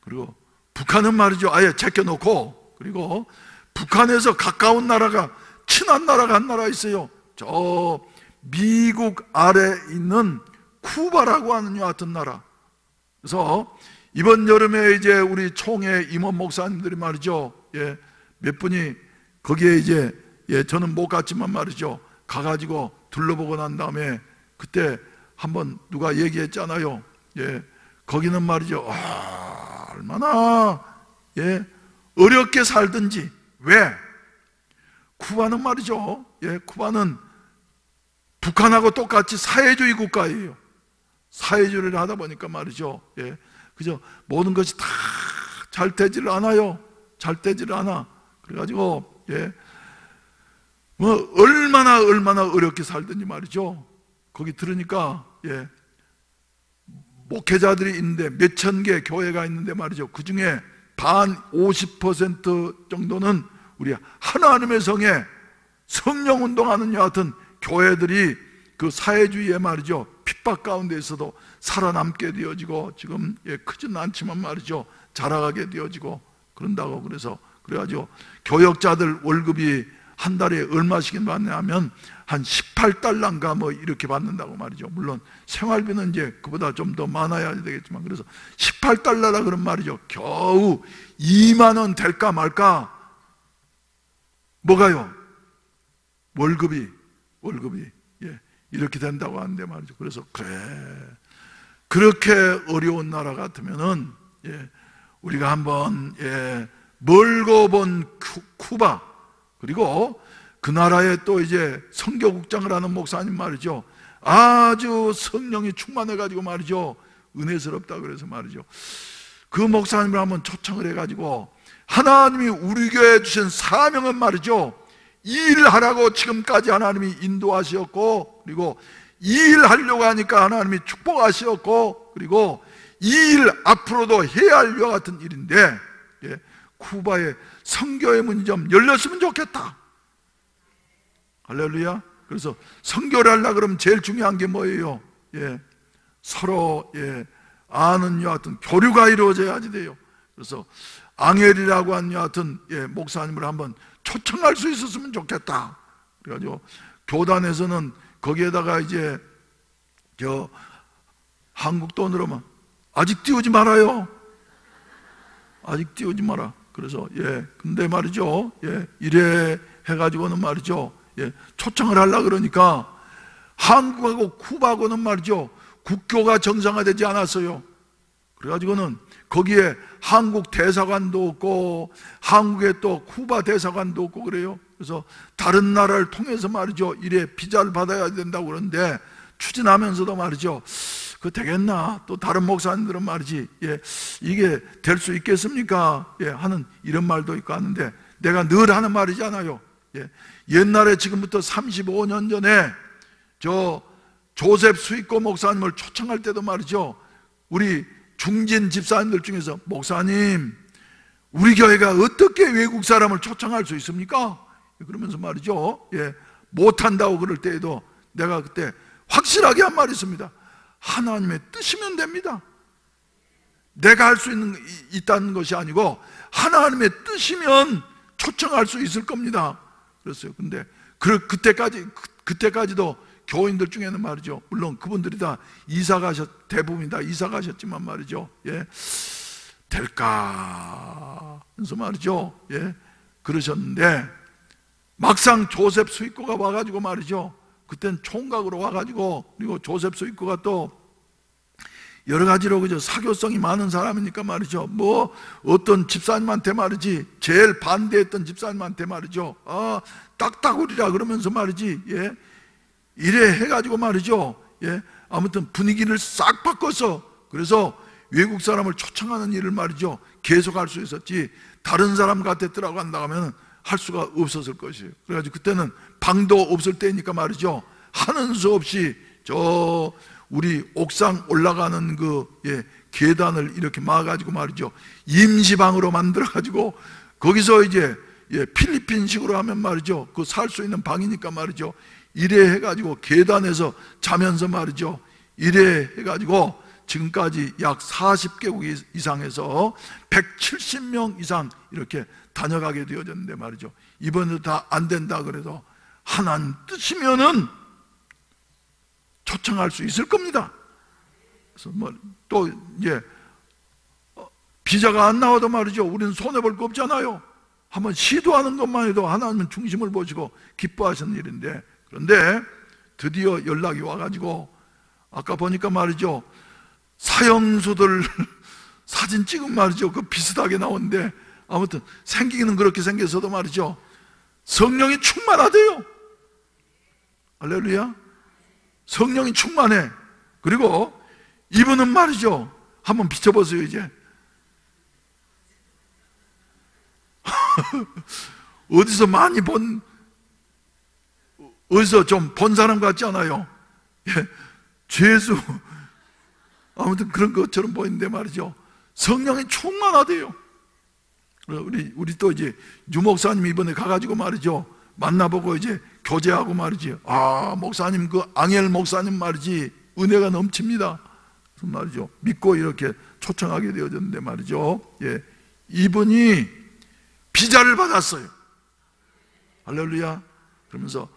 Speaker 1: 그리고 북한은 말이죠, 아예 제껴놓고, 그리고 북한에서 가까운 나라가, 친한 나라가 한 나라 있어요. 저 미국 아래 있는 쿠바라고 하는 이 같은 나라. 그래서 이번 여름에 이제 우리 총회 임원 목사님들이 말이죠, 몇 분이 거기에 이제 저는 못 갔지만 말이죠, 가가지고 둘러보고 난 다음에 그때 한번 누가 얘기했잖아요. 거기는 말이죠, 얼마나 어렵게 살든지. 왜? 쿠바는 말이죠, 쿠바는 북한하고 똑같이 사회주의 국가예요. 사회주의를 하다 보니까 말이죠, 그죠, 모든 것이 다 잘 되지를 않아요. 잘 되지를 않아. 그래가지고 뭐 얼마나 어렵게 살든지 말이죠, 거기 들으니까 목회자들이 있는데 몇천 개 교회가 있는데 말이죠, 그 중에 반 50% 정도는 우리 하나님의 성에 성령운동하는 여 같은 교회들이 그 사회주의에 말이죠, 핍박 가운데 있어도 살아남게 되어지고, 지금 크지는 않지만 말이죠, 자라가게 되어지고 그런다고. 그래가지고 교역자들 월급이 한 달에 얼마씩 받냐면 한 18달러인가 뭐 이렇게 받는다고 말이죠. 물론 생활비는 이제 그보다 좀 더 많아야 되겠지만, 그래서 18달러라 그런 말이죠. 겨우 2만 원 될까 말까. 뭐가요? 월급이 이렇게 된다고 하는데 말이죠. 그래서 그래, 그렇게 어려운 나라 같으면은 우리가 한번 멀고 본 쿠바, 그리고 그 나라에 또 이제 선교국장을 하는 목사님 말이죠, 아주 성령이 충만해가지고 말이죠, 은혜스럽다 그래서 말이죠, 그 목사님을 한번 초청을 해가지고, 하나님이 우리 교회에 주신 사명은 말이죠, 이 일을 하라고 지금까지 하나님이 인도하셨고, 그리고 이 일을 하려고 하니까 하나님이 축복하셨고, 그리고 이 일 앞으로도 해야 할 이와 같은 일인데, 쿠바의 선교의 문이 좀 열렸으면 좋겠다. 할렐루야. 그래서 선교를 하려고 그러면 제일 중요한 게 뭐예요? 서로 아는 여하튼 교류가 이루어져야지 돼요. 그래서 앙헬이라고 한 여하튼 목사님을 한번 초청할 수 있었으면 좋겠다. 그래가지고 교단에서는 거기에다가 이제 한국 돈으로만 아직 띄우지 말아요. 아직 띄우지 마라. 그래서 근데 말이죠. 이래 해가지고는 말이죠. 초청을 하려고 그러니까 한국하고 쿠바하고는 말이죠. 국교가 정상화되지 않았어요. 그래가지고는 거기에 한국 대사관도 없고 한국에 또 쿠바 대사관도 없고 그래요. 그래서 다른 나라를 통해서 말이죠. 이래 비자를 받아야 된다고 그러는데 추진하면서도 말이죠. 그거 되겠나? 또 다른 목사님들은 말이지 이게 될 수 있겠습니까? 하는 이런 말도 있고 하는데 내가 늘 하는 말이잖아요. 옛날에 지금부터 35년 전에 저 조셉 수익고 목사님을 초청할 때도 말이죠. 우리 중진 집사님들 중에서 목사님 우리 교회가 어떻게 외국 사람을 초청할 수 있습니까? 그러면서 말이죠. 못한다고 그럴 때에도 내가 그때 확실하게 한 말이 있습니다. 하나님의 뜻이면 됩니다. 내가 할 수 있다는 것이 아니고 하나님의 뜻이면 초청할 수 있을 겁니다. 그랬어요. 근데 그때까지도 교인들 중에는 말이죠. 물론 그분들이 다 대부분이 다 이사 가셨지만 말이죠. 될까? 그래서 말이죠. 그러셨는데 막상 조셉 수익고가 와가지고 말이죠. 그땐 총각으로 와가지고 그리고 조셉 수익고가 또 여러 가지로 그죠 사교성이 많은 사람이니까 말이죠. 뭐 어떤 집사님한테 말이지 제일 반대했던 집사님한테 말이죠. 딱따구리라 그러면서 말이지 이래 해가지고 말이죠. 아무튼 분위기를 싹 바꿨어. 그래서 외국 사람을 초청하는 일을 말이죠. 계속할 수 있었지. 다른 사람 같았더라고 한다고 하면 할 수가 없었을 것이에요. 그래가지고 그때는 방도 없을 때니까 말이죠. 하는 수 없이 저 우리 옥상 올라가는 그 계단을 이렇게 막아가지고 말이죠. 임시방으로 만들어가지고 거기서 이제 필리핀식으로 하면 말이죠. 그 살 수 있는 방이니까 말이죠. 이래 해가지고 계단에서 자면서 말이죠. 이래 해가지고 지금까지 약 40개국 이상에서 170명 이상 이렇게 다녀가게 되어졌는데 말이죠. 이번에도 다 안 된다 그래도 하나님 뜻이면은 초청할 수 있을 겁니다. 그래서 뭐 또 이제 비자가 안 나와도 말이죠. 우리는 손해볼 거 없잖아요. 한번 시도하는 것만 해도 하나님은 중심을 보시고 기뻐하시는 일인데 그런데 드디어 연락이 와가지고 아까 보니까 말이죠. 사형수들 사진 찍은 말이죠. 그 비슷하게 나오는데 아무튼 생기기는 그렇게 생겨서도 말이죠. 성령이 충만하대요. 할렐루야. 성령이 충만해. 그리고 이분은 말이죠. 한번 비춰보세요 이제. 어디서 많이 어디서 좀 본 사람 같지 않아요? 죄수 아무튼 그런 것처럼 보이는데 말이죠. 성령이 충만하대요. 우리 또 이제 유목사님 이번에 가가지고 말이죠. 만나보고 이제 교제하고 말이지. 목사님 그 앙헬 목사님 말이지 은혜가 넘칩니다. 그래서 말이죠. 믿고 이렇게 초청하게 되어졌는데 말이죠. 이분이 비자를 받았어요. 할렐루야. 그러면서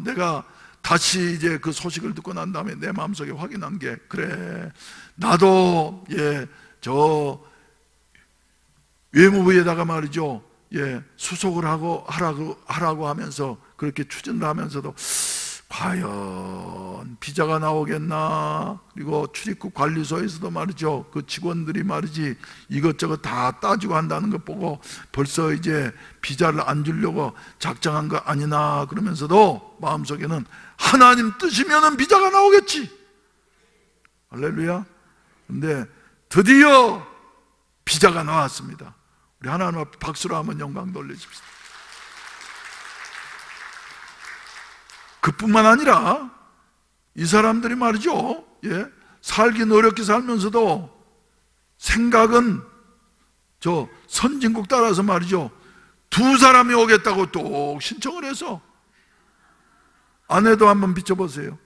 Speaker 1: 내가 다시 이제 그 소식을 듣고 난 다음에 내 마음속에 확인한 게 그래 나도 저 외무부에다가 말이죠. 수속을 하라고 하면서 그렇게 추진을 하면서도 과연 비자가 나오겠나. 그리고 출입국 관리소에서도 말이죠. 그 직원들이 말이지 이것저것 다 따지고 한다는 것 보고 벌써 이제 비자를 안 주려고 작정한 거 아니나 그러면서도 마음속에는 하나님 뜻이면은 비자가 나오겠지. 할렐루야. 근데 드디어 비자가 나왔습니다. 우리 하나님 앞에 박수로 한번 영광 돌려줍시다. 그뿐만 아니라 이 사람들이 말이죠. 살긴 어렵게 살면서도 생각은 저 선진국 따라서 말이죠. 2사람이 오겠다고 또 신청을 해서 아내도 한번 비춰보세요.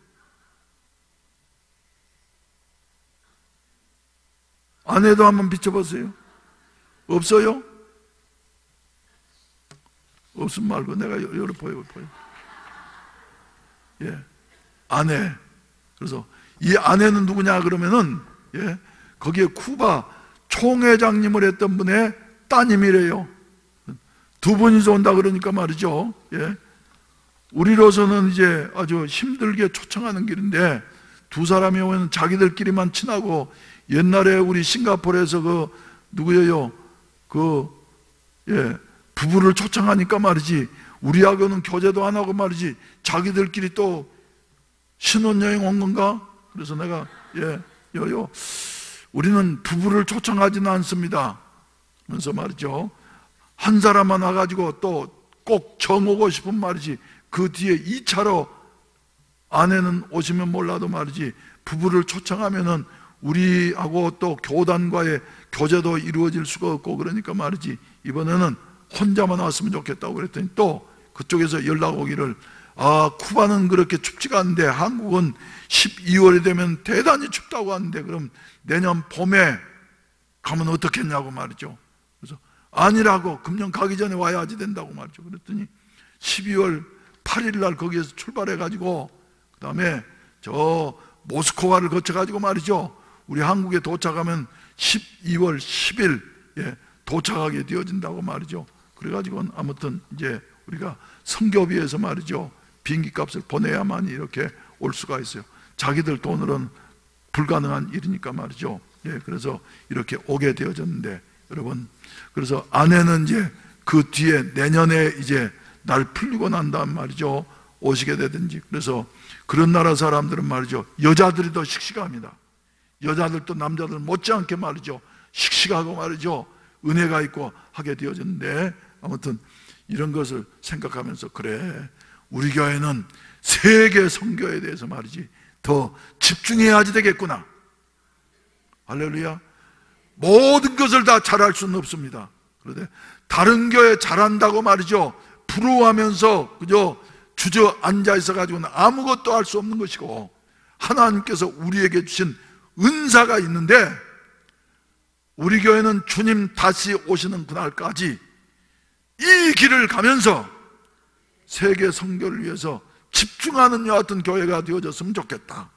Speaker 1: 아내도 한번 비춰보세요. 없어요? 없음 말고 내가 여러 보여. 예, 아내. 그래서 이 아내는 누구냐 그러면은, 예, 거기에 쿠바 총회장님을 했던 분의 따님이래요. 두 분이서 온다 그러니까 말이죠. 예, 우리로서는 이제 아주 힘들게 초청하는 길인데, 두 사람이 오면 자기들끼리만 친하고, 옛날에 우리 싱가포르에서 누구예요? 부부를 초청하니까 말이지, 우리하고는 교제도 안 하고 말이지, 자기들끼리 또 신혼여행 온 건가? 그래서 내가, 우리는 부부를 초청하지는 않습니다. 그래서 말이죠, 한 사람만 와가지고 또 꼭 정오고 싶은 말이지, 그 뒤에 2차로 아내는 오시면 몰라도 말이지, 부부를 초청하면은 우리하고 또 교단과의 교제도 이루어질 수가 없고, 그러니까 말이지, 이번에는 혼자만 왔으면 좋겠다고 그랬더니 또 그쪽에서 연락 오기를, 쿠바는 그렇게 춥지가 않은데 한국은 12월이 되면 대단히 춥다고 하는데, 그럼 내년 봄에 가면 어떻겠냐고 말이죠. 그래서 아니라고, 금년 가기 전에 와야지 된다고 말이죠. 그랬더니 12월 8일 날 거기에서 출발해 가지고 그 다음에 저 모스크바를 거쳐 가지고 말이죠, 우리 한국에 도착하면 12월 10일 도착하게 되어진다고 말이죠. 그래가지고 아무튼 이제 우리가 선교비에서 말이죠, 비행기 값을 보내야만 이렇게 올 수가 있어요. 자기들 돈으로는 불가능한 일이니까 말이죠. 그래서 이렇게 오게 되어졌는데, 여러분, 그래서 아내는 이제 그 뒤에 내년에 이제 날 풀리고 난 다음 말이죠, 오시게 되든지. 그래서 그런 나라 사람들은 말이죠, 여자들이 더 씩씩합니다. 여자들도 남자들 못지않게 말이죠, 씩씩하고 말이죠, 은혜가 있고 하게 되어졌는데, 아무튼 이런 것을 생각하면서, 그래, 우리 교회는 세계 선교에 대해서 말이지 더 집중해야지 되겠구나. 할렐루야. 모든 것을 다 잘할 수는 없습니다. 그런데 다른 교회 잘한다고 말이죠, 부러워하면서 그저 주저앉아 있어가지고는 아무것도 할 수 없는 것이고, 하나님께서 우리에게 주신 은사가 있는데, 우리 교회는 주님 다시 오시는 그날까지 이 길을 가면서 세계 선교를 위해서 집중하는 여하튼 교회가 되어졌으면 좋겠다.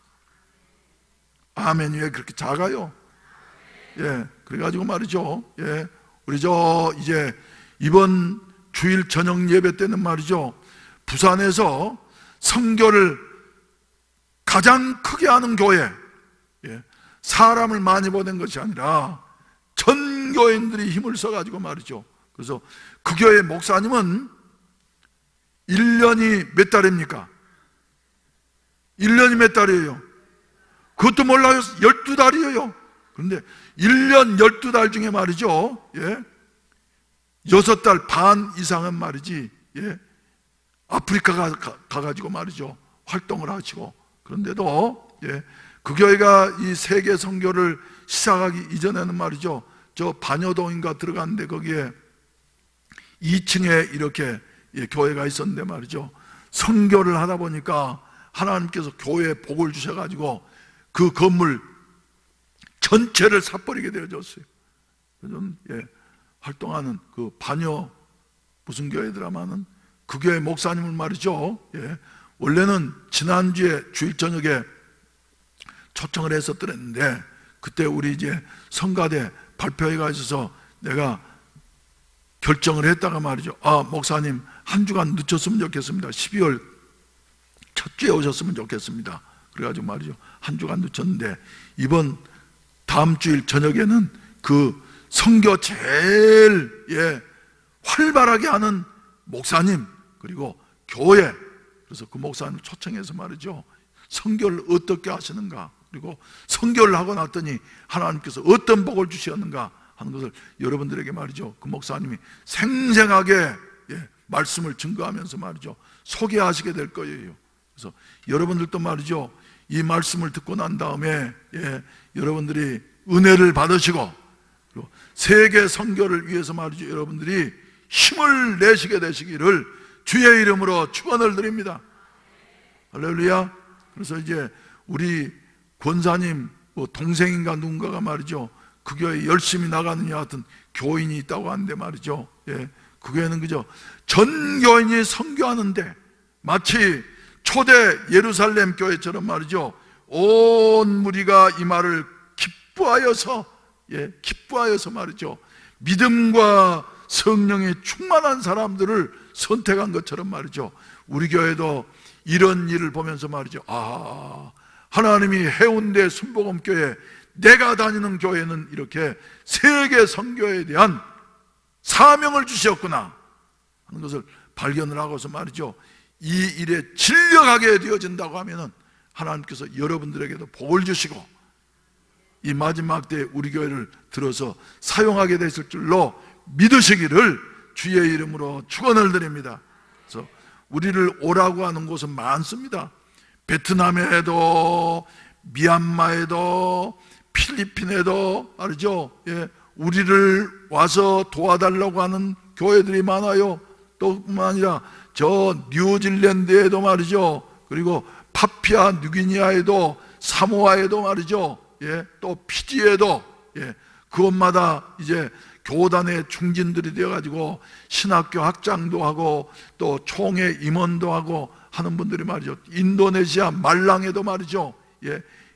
Speaker 1: 아멘. 왜 그렇게 작아요? 그래가지고 말이죠, 우리 이제 이번 주일 저녁 예배 때는 말이죠, 부산에서 선교를 가장 크게 하는 교회, 사람을 많이 보낸 것이 아니라 전 교인들이 힘을 써가지고 말이죠. 그래서 그 교회 목사님은 1년이 몇 달입니까? 1년이 몇 달이에요? 그것도 몰라요. 12달이에요. 그런데 1년 12달 중에 말이죠, 6달 반 이상은 말이지, 아프리카 가가지고 말이죠, 활동을 하시고. 그런데도 그 교회가 이 세계 선교를 시작하기 이전에는 말이죠, 저 반여동인가 들어갔는데 거기에 2층에 이렇게 교회가 있었는데 말이죠, 선교를 하다 보니까 하나님께서 교회에 복을 주셔가지고 그 건물 전체를 사버리게 되어졌어요. 저는 활동하는 그 반여 무슨 교회더라마는 그 교회 목사님을 말이죠, 원래는 지난주에 주일 저녁에 초청을 했었더랬는데, 그때 우리 이제 성가대 발표회가 있어서 내가 결정을 했다가 말이죠, 목사님 한 주간 늦췄으면 좋겠습니다. 12월 첫 주에 오셨으면 좋겠습니다. 그래가지고 말이죠, 한 주간 늦췄는데, 이번 다음 주일 저녁에는 그 선교 제일 활발하게 하는 목사님, 그리고 교회, 그래서 그 목사님을 초청해서 말이죠, 선교를 어떻게 하시는가, 그리고 선교를 하고 났더니 하나님께서 어떤 복을 주셨는가 하는 것을 여러분들에게 말이죠, 그 목사님이 생생하게 말씀을 증거하면서 말이죠, 소개하시게 될 거예요. 그래서 여러분들도 말이죠, 이 말씀을 듣고 난 다음에 여러분들이 은혜를 받으시고, 그리고 세계 선교를 위해서 말이죠, 여러분들이 힘을 내시게 되시기를 주의 이름으로 축원을 드립니다. 할렐루야. 그래서 이제 우리 권사님 동생인가 누군가가 말이죠, 그 교회에 열심히 나가는 여하튼 교인이 있다고 하는데 말이죠. 예, 그 교회는 그저 전 교인이 선교하는데 마치 초대 예루살렘 교회처럼 말이죠. 온 무리가 이 말을 기뻐하여서, 기뻐하여서 말이죠. 믿음과 성령에 충만한 사람들을 선택한 것처럼 말이죠. 우리 교회도 이런 일을 보면서 말이죠. 하나님이 해운대 순복음교회, 내가 다니는 교회는 이렇게 세계 선교에 대한 사명을 주셨구나 하는 것을 발견을 하고서 말이죠. 이 일에 진력하게 되어진다고 하면은 하나님께서 여러분들에게도 복을 주시고 이 마지막 때에 우리 교회를 들어서 사용하게 되실 줄로 믿으시기를 주의 이름으로 축원을 드립니다. 그래서 우리를 오라고 하는 곳은 많습니다. 베트남에도, 미얀마에도, 필리핀에도 말이죠. 우리를 와서 도와달라고 하는 교회들이 많아요. 또 뿐만 아니라 저 뉴질랜드에도 말이죠. 그리고 파피아 뉴기니아에도, 사모아에도 말이죠. 또 피지에도, 그곳마다 이제 교단의 중진들이 되어가지고 신학교 학장도 하고 또 총회 임원도 하고 하는 분들이 말이죠. 인도네시아 말랑에도 말이죠.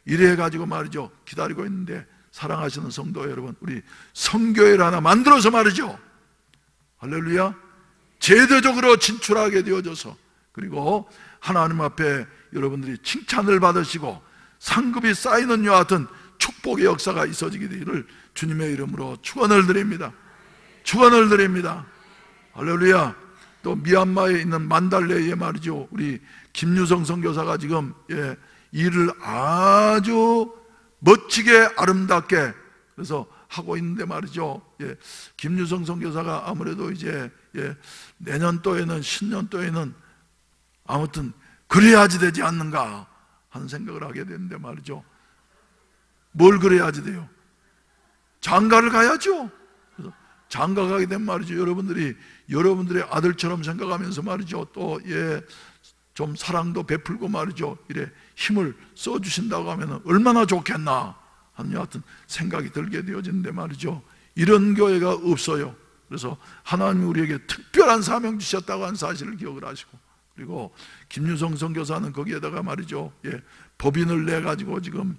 Speaker 1: 이래가지고 말이죠. 기다리고 있는데, 사랑하시는 성도 여러분, 우리 선교회를 하나 만들어서 말이죠. 할렐루야. 제도적으로 진출하게 되어져서, 그리고 하나님 앞에 여러분들이 칭찬을 받으시고 상급이 쌓이는 여와 같은 축복의 역사가 있어지게 되기를 주님의 이름으로 축원을 드립니다. 축원을 드립니다. 할렐루야. 또 미얀마에 있는 만달레에 말이죠. 우리 김유성 선교사가 지금 일을 아주 멋지게 아름답게 그래서 하고 있는데 말이죠. 김유성 선교사가 아무래도 이제 내년도에는, 신년도에는 아무튼 그래야지 되지 않는가 하는 생각을 하게 되는데 말이죠. 뭘 그래야지 돼요? 장가를 가야죠. 그래서 장가 가게 되면 말이죠. 여러분들의 아들처럼 생각하면서 말이죠. 또 좀 사랑도 베풀고 말이죠. 이래 힘을 써주신다고 하면 얼마나 좋겠나 하는 여하튼 생각이 들게 되어지는데 말이죠. 이런 교회가 없어요. 그래서 하나님이 우리에게 특별한 사명 주셨다고 하는 사실을 기억을 하시고, 그리고 김유성 선교사는 거기에다가 말이죠. 법인을 내가지고 지금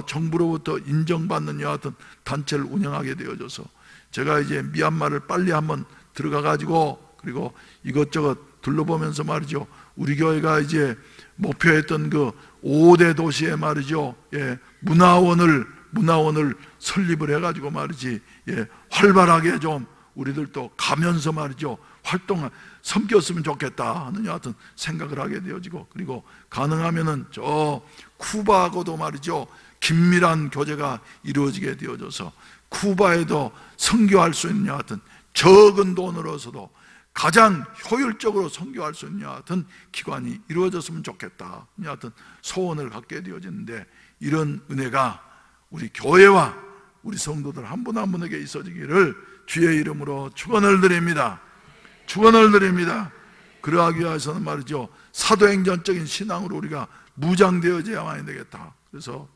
Speaker 1: 정부로부터 인정받는 여하튼 단체를 운영하게 되어져서, 제가 이제 미얀마를 빨리 한번 들어가가지고 그리고 이것저것 둘러보면서 말이죠. 우리 교회가 이제 목표했던 그 5대 도시에 말이죠. 문화원을 설립을 해가지고 말이지. 활발하게 좀 우리들도 가면서 말이죠. 활동을 섬겼으면 좋겠다 하는 여하튼 생각을 하게 되어지고, 그리고 가능하면은 저 쿠바하고도 말이죠. 긴밀한 교제가 이루어지게 되어져서 쿠바에도 선교할 수 있는 여하튼 적은 돈으로서도 가장 효율적으로 선교할 수 있는 여하튼 기관이 이루어졌으면 좋겠다 여하튼 소원을 갖게 되어지는데, 이런 은혜가 우리 교회와 우리 성도들 한 분 한 분에게 있어지기를 주의 이름으로 축원을 드립니다. 축원을 드립니다. 그러하기 위해서는 말이죠. 사도행전적인 신앙으로 우리가 무장되어져야만 되겠다. 그래서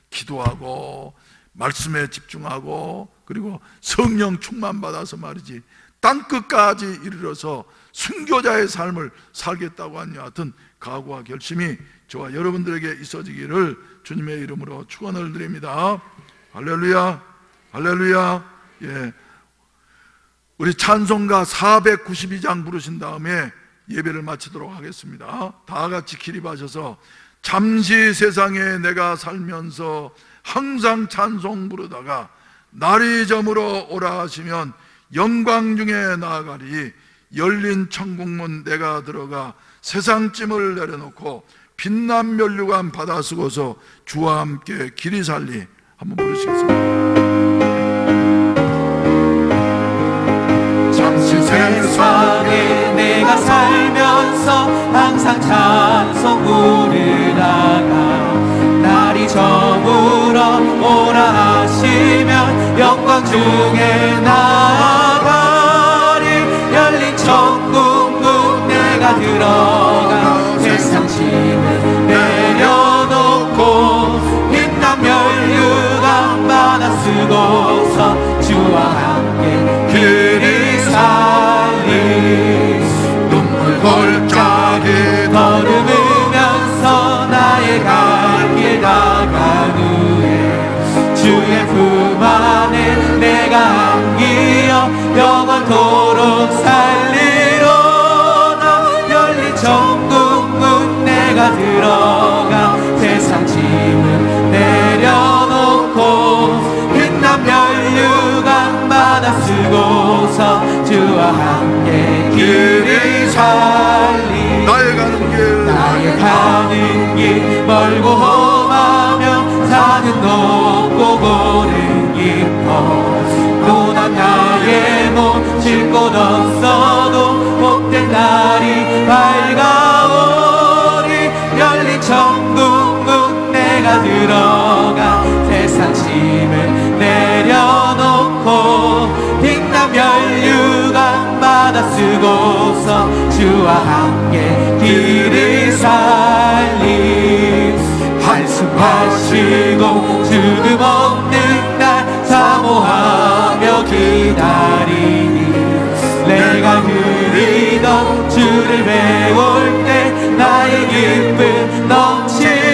Speaker 1: 기도하고 말씀에 집중하고 그리고 성령 충만 받아서 말이지 땅끝까지 이르러서 순교자의 삶을 살겠다고 한 여하튼 각오와 결심이 저와 여러분들에게 있어지기를 주님의 이름으로 축원을 드립니다. 할렐루야, 할렐루야. 우리 찬송가 492장 부르신 다음에 예배를 마치도록 하겠습니다. 다 같이 기립하셔서 잠시 세상에 내가 살면서 항상 찬송 부르다가 날이 저물어 오라 하시면 영광 중에 나아가리. 열린 천국문 내가 들어가 세상짐을 내려놓고 빛난 면류관 받아 쓰고서 주와 함께 길이 살리. 한번 부르시겠습니다.
Speaker 2: 잠시 세상에 내가 살면서 항상 찬송 부르다가 날이 저물어 오라 하시면 영광 중에 나아가리. 열린 천국문 내가 들어가 세상 짐을 내려놓고 빛난 면류관 받아 쓰 영원토록 살리로다. 열린 천국 문 내가 들어가 세상 짐을 내려놓고 빛난 면류관 받아 쓰고서 주와 함께 길을 살리.
Speaker 1: 나의 가는 길
Speaker 2: 멀고 험하며 산은 높고 고는 깊어 고난 나의 몸 쉴 곳 없어도 복된 날이 밝아오리. 열린 천국 문 내가 들어가 세상 짐을 내려놓고 빛난 면류관 받아 쓰고서 주와 함께 길을 살리. 한숨하시고 죽음 없는 날 사모하며 기다리니 내가 그리던 주를 배울 때 나의 기쁨 넘치리라.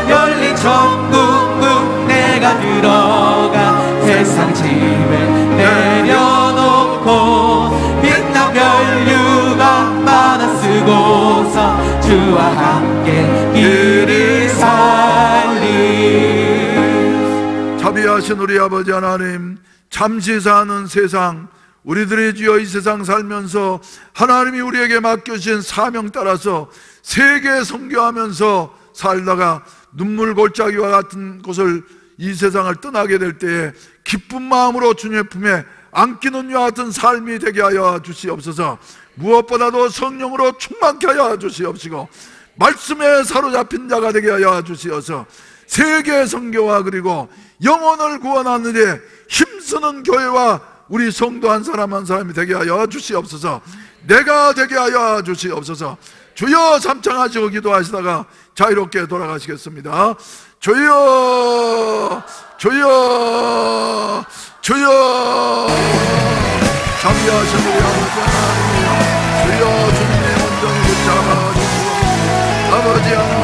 Speaker 2: 열린 천국 문 내가 들어가 세상 짐을 내려놓고 빛난 면류관 받아 쓰고서 주와 함께 길을 살리.
Speaker 1: 자비하신 우리 아버지 하나님, 잠시 사는 세상, 우리들의 주여 이 세상 살면서 하나님이 우리에게 맡겨주신 사명 따라서 세계 선교하면서 살다가 눈물 골짜기와 같은 곳을 이 세상을 떠나게 될 때에 기쁜 마음으로 주님의 품에 안기는 이와 같은 삶이 되게 하여 주시옵소서. 무엇보다도 성령으로 충만케 하여 주시옵시고 말씀에 사로잡힌 자가 되게 하여 주시어서 세계 선교와 그리고 영혼을 구원하는 데 힘쓰는 교회와 우리 성도 한 사람 한 사람이 되게 하여 주시옵소서. 내가 되게 하여 주시옵소서. 주여 삼창하시고 기도하시다가 자유롭게 돌아가시겠습니다. 주여 주여 주여. 자비하신 우리 아버지 하나님, 주여 주님의 온전히 붙잡아주시고 아버지 하나님